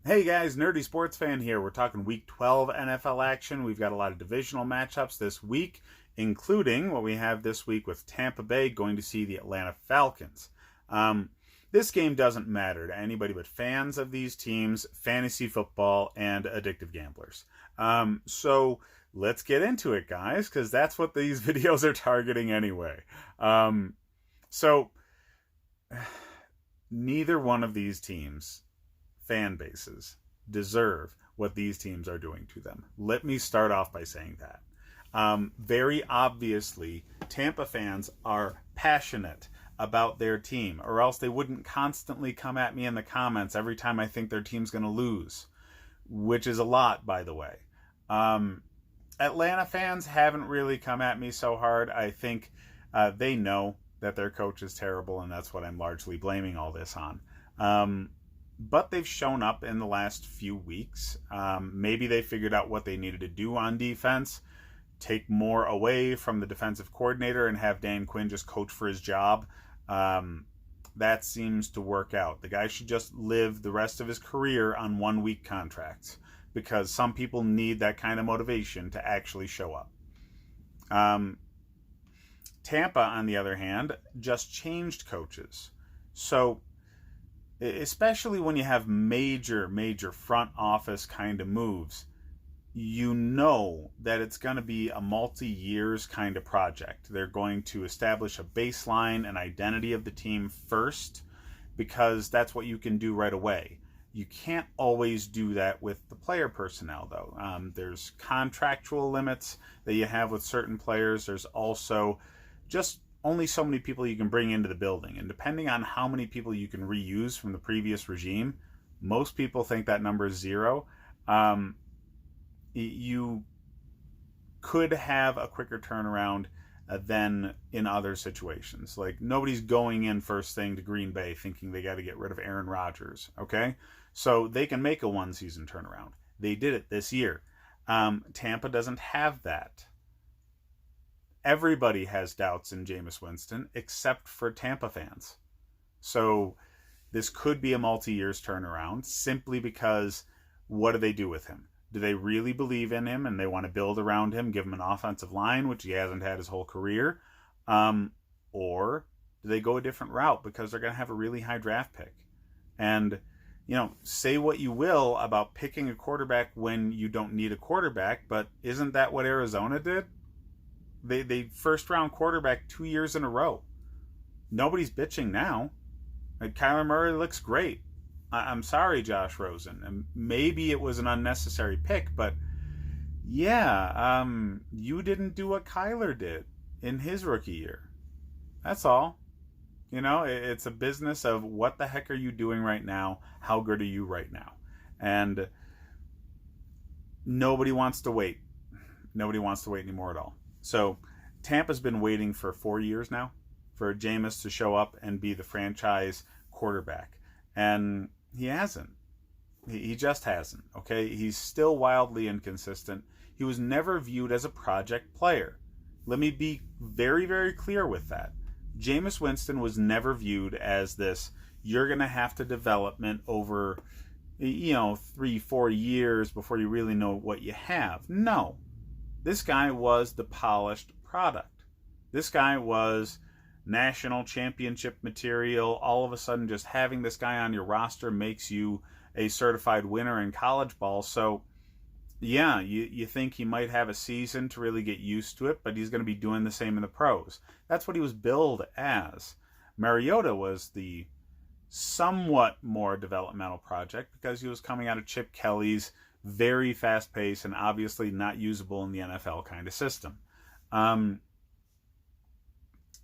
Hey guys, Nerdy Sports Fan here. We're talking Week 12 NFL action. We've got a lot of divisional matchups this week, including what we have this week with Tampa Bay going to see the Atlanta Falcons. This game doesn't matter to anybody but fans of these teams, fantasy football, and addictive gamblers. So let's get into it, guys, because that's what these videos are targeting anyway. So neither one of these teams' fan bases deserve what these teams are doing to them. Let me start off by saying that. Very obviously, Tampa fans are passionate about their team, or else they wouldn't constantly come at me in the comments every time I think their team's going to lose, which is a lot, by the way. Atlanta fans haven't really come at me so hard. I think they know that their coach is terrible, and that's what I'm largely blaming all this on. But they've shown up in the last few weeks. Maybe they figured out what they needed to do on defense, take more away from the defensive coordinator and have Dan Quinn just coach for his job. That seems to work out. The guy should just live the rest of his career on 1-week contracts, because some people need that kind of motivation to actually show up. Tampa, on the other hand, just changed coaches. So especially when you have major front office kind of moves, you know that it's going to be a multi-years kind of project. They're going to establish a baseline, an identity of the team first, because that's what you can do right away. You can't always do that with the player personnel, though. There's contractual limits that you have with certain players. There's also just only so many people you can bring into the building. And depending on how many people you can reuse from the previous regime, most people think that number is 0. You could have a quicker turnaround than in other situations. Like, nobody's going in first thing to Green Bay thinking they got to get rid of Aaron Rodgers, okay? So they can make a one-season turnaround. They did it this year. Tampa doesn't have that. Everybody has doubts in Jameis Winston except for Tampa fans. So this could be a multi-years turnaround simply because what do they do with him? Do they really believe in him and they want to build around him, give him an offensive line, which he hasn't had his whole career? Or do they go a different route because they're going to have a really high draft pick? And, say what you will about picking a quarterback when you don't need a quarterback, but isn't that what Arizona did? They first round quarterback 2 years in a row. Nobody's bitching now. Kyler Murray looks great. I'm sorry, Josh Rosen. And maybe it was an unnecessary pick, but yeah, you didn't do what Kyler did in his rookie year. That's all. It's a business of what the heck are you doing right now? How good are you right now? And nobody wants to wait. Nobody wants to wait anymore at all. So Tampa's been waiting for 4 years now for Jameis to show up and be the franchise quarterback. And he hasn't. He just hasn't, okay? He's still wildly inconsistent. He was never viewed as a project player. Let me be very, very clear with that. Jameis Winston was never viewed as this, you're going to have to development over, 3-4 years before you really know what you have. No. This guy was the polished product. This guy was national championship material. All of a sudden, just having this guy on your roster makes you a certified winner in college ball. So, yeah, you think he might have a season to really get used to it, but he's going to be doing the same in the pros. That's what he was billed as. Mariota was the somewhat more developmental project because he was coming out of Chip Kelly's very fast paced and obviously not usable in the NFL kind of system.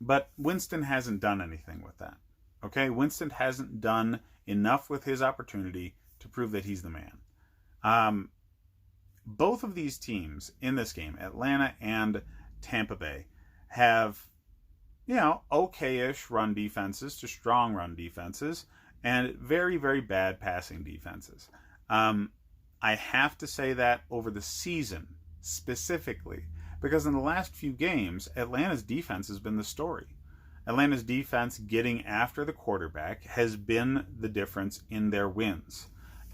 But Winston hasn't done anything with that. Okay? Winston hasn't done enough with his opportunity to prove that he's the man. Both of these teams in this game, Atlanta and Tampa Bay, have, okay-ish run defenses to strong run defenses and very, very bad passing defenses. I have to say that over the season specifically, because in the last few games, Atlanta's defense has been the story. Atlanta's defense getting after the quarterback has been the difference in their wins.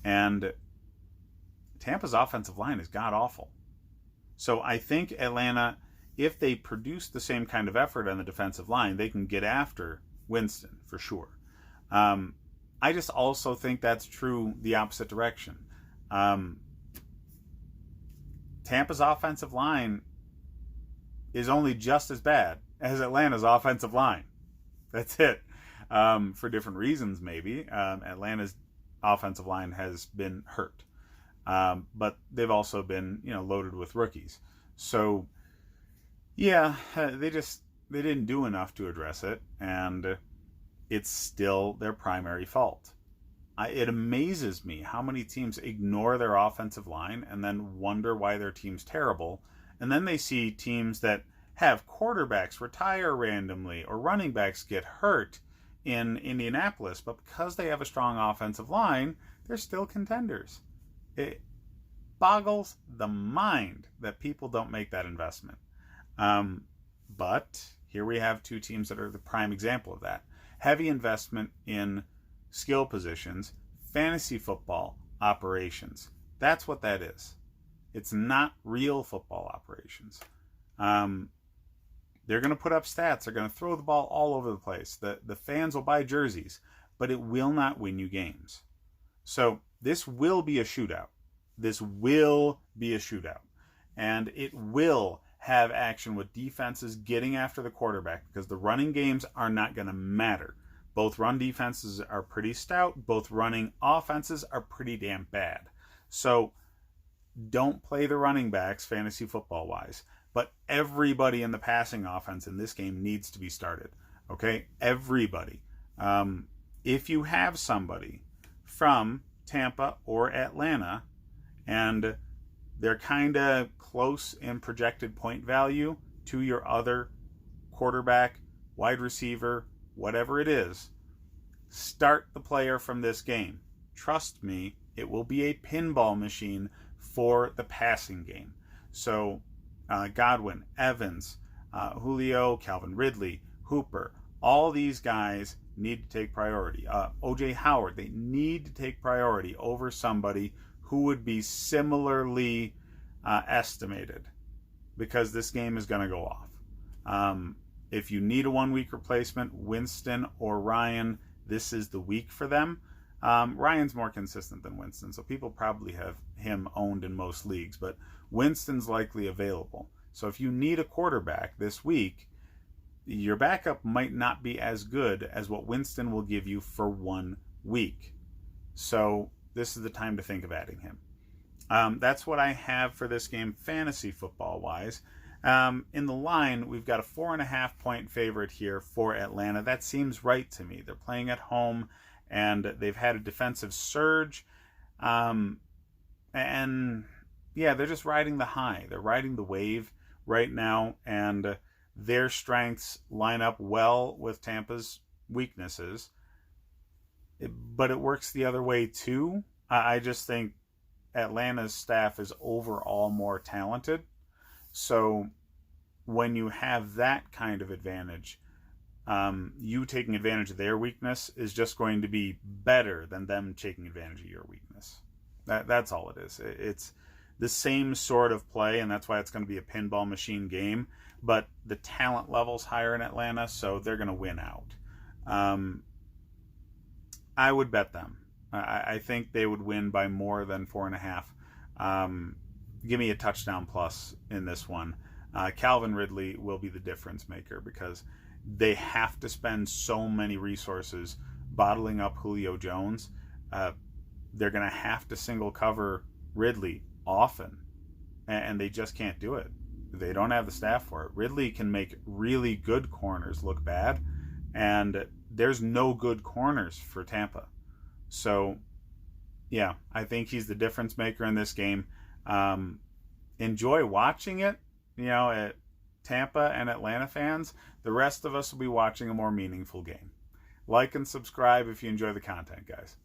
And Tampa's offensive line is god-awful. So I think Atlanta, if they produce the same kind of effort on the defensive line, they can get after Winston for sure. I just also think that's true the opposite direction. Tampa's offensive line is only just as bad as Atlanta's offensive line. That's it. For different reasons, maybe. Atlanta's offensive line has been hurt. But they've also been, loaded with rookies. So, yeah, they didn't do enough to address it, and it's still their primary fault. It amazes me how many teams ignore their offensive line and then wonder why their team's terrible, and then they see teams that have quarterbacks retire randomly or running backs get hurt in Indianapolis, but because they have a strong offensive line, they're still contenders. It boggles the mind that people don't make that investment. But here we have two teams that are the prime example of that. Heavy investment in skill positions, fantasy football operations. That's what that is. It's not real football operations. They're going to put up stats. They're going to throw the ball all over the place. The fans will buy jerseys, but it will not win you games. So this will be a shootout. This will be a shootout. And it will have action with defenses getting after the quarterback because the running games are not going to matter. Both run defenses are pretty stout. Both running offenses are pretty damn bad. So don't play the running backs fantasy football-wise. But everybody in the passing offense in this game needs to be started. Okay? Everybody. If you have somebody from Tampa or Atlanta and they're kind of close in projected point value to your other quarterback, wide receiver, whatever it is, start the player from this game. Trust me, it will be a pinball machine for the passing game. So Godwin, Evans, Julio, Calvin Ridley, Hooper, all these guys need to take priority. O.J. Howard, they need to take priority over somebody who would be similarly estimated because this game is going to go off. If you need a 1 week replacement, Winston or Ryan, this is the week for them. Ryan's more consistent than Winston, so people probably have him owned in most leagues, but Winston's likely available. So if you need a quarterback this week, your backup might not be as good as what Winston will give you for 1 week. So this is the time to think of adding him. That's what I have for this game, fantasy football-wise. In the line, we've got a 4.5-point favorite here for Atlanta. That seems right to me. They're playing at home, and they've had a defensive surge. And, yeah, they're just riding the high. They're riding the wave right now, and their strengths line up well with Tampa's weaknesses. But it works the other way, too. I just think Atlanta's staff is overall more talented. So when you have that kind of advantage, you taking advantage of their weakness is just going to be better than them taking advantage of your weakness. That's all it is. It's the same sort of play, and that's why it's going to be a pinball machine game. But the talent level's higher in Atlanta, so they're going to win out. I would bet them. I think they would win by more than 4.5. Give me a touchdown plus in this one. Calvin Ridley will be the difference maker because they have to spend so many resources bottling up Julio Jones. They're going to have to single cover Ridley often, and they just can't do it. They don't have the staff for it. Ridley can make really good corners look bad, and there's no good corners for Tampa. So, yeah, I think he's the difference maker in this game. Enjoy watching it, at Tampa and Atlanta fans. The rest of us will be watching a more meaningful game. Like and subscribe if you enjoy the content, guys.